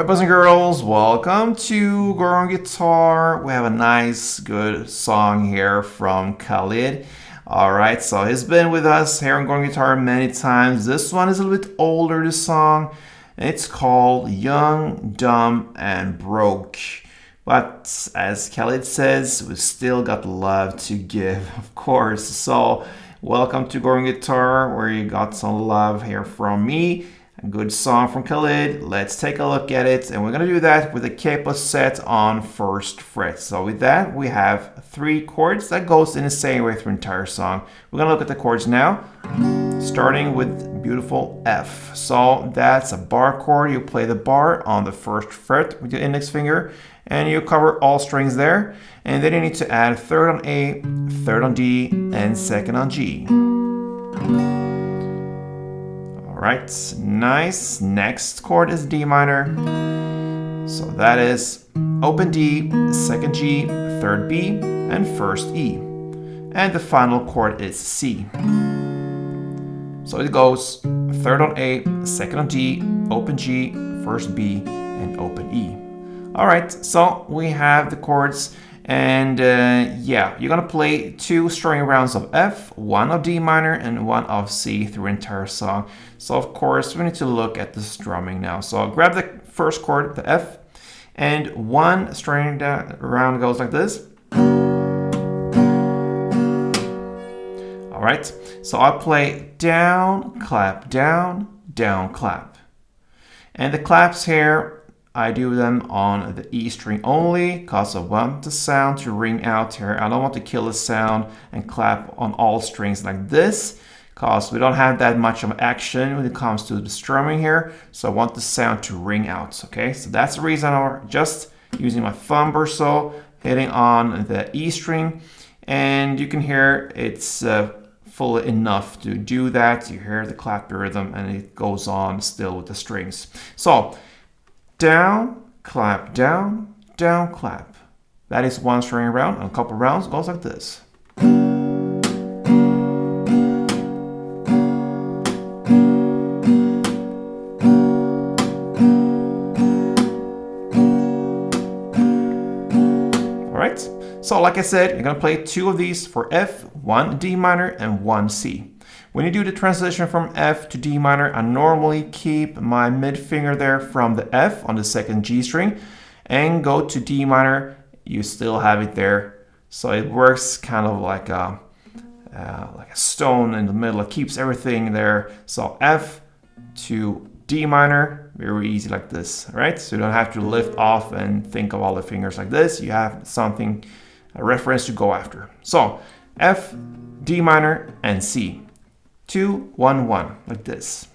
Alright, boys and girls, welcome to Girl on Guitar. We have a nice, good song here from Khalid. Alright, so he's been with us here on Girl on Guitar many times. This one is a little bit older, this song. It's called Young, Dumb, and Broke. But as Khalid says, we still got love to give, of course. So, welcome to Girl on Guitar, where you got some love here from me. A good song from Khalid. Let's take a look at it, and we're gonna do that with a capo set on first fret. So with that, we have 3 chords that goes in the same way through the entire song. We're gonna look at the chords now, starting with beautiful F. So that's a bar chord. You play the bar on the first fret with your index finger, and you cover all strings there. And then you need to add 3rd on A, 3rd on D, and 2nd on G. Alright, nice. Next chord is D minor. So that is open D, 2nd G, 3rd B, and 1st E. And the final chord is C. So it goes 3rd on A, 2nd on D, open G, 1st B, and open E. Alright, so we have the chords. And yeah, you're gonna play 2 string rounds of F, 1 of D minor, and 1 of C through the entire song. So of course, we need to look at the strumming now. So I'll grab the first chord, the F, and 1 string round goes like this. All right, so I'll play down, clap, down, down, clap. And the claps here, I do them on the E string only because I want the sound to ring out here. I don't want to kill the sound and clap on all strings like this because we don't have that much of action when it comes to the strumming here. So I want the sound to ring out, okay? So that's the reason I'm just using my thumb or so, hitting on the E string. And you can hear it's full enough to do that. You hear the clap rhythm and it goes on still with the strings. So down, clap, down, down, clap. That is 1 string round, and a couple rounds goes like this. Alright, so like I said, you're gonna play 2 of these for F, 1 D minor, and 1 C. When you do the transition from F to D minor, I normally keep my mid finger there from the F on the 2nd G string and go to D minor. You still have it there. So it works kind of like a stone in the middle. It keeps everything there. So F to D minor, very easy like this, right? So you don't have to lift off and think of all the fingers like this. You have something, a reference to go after. So F, D minor, and C. 2, 1, 1, like this.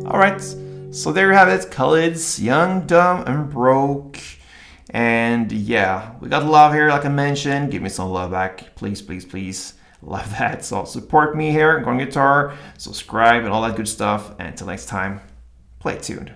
All right. So there you have it, Khalid's Young, Dumb, and Broke. And yeah, we got love here, like I mentioned. Give me some love back, please, please, please. Love that. So support me here, Girl on Guitar, subscribe, and all that good stuff. And until next time, play tuned.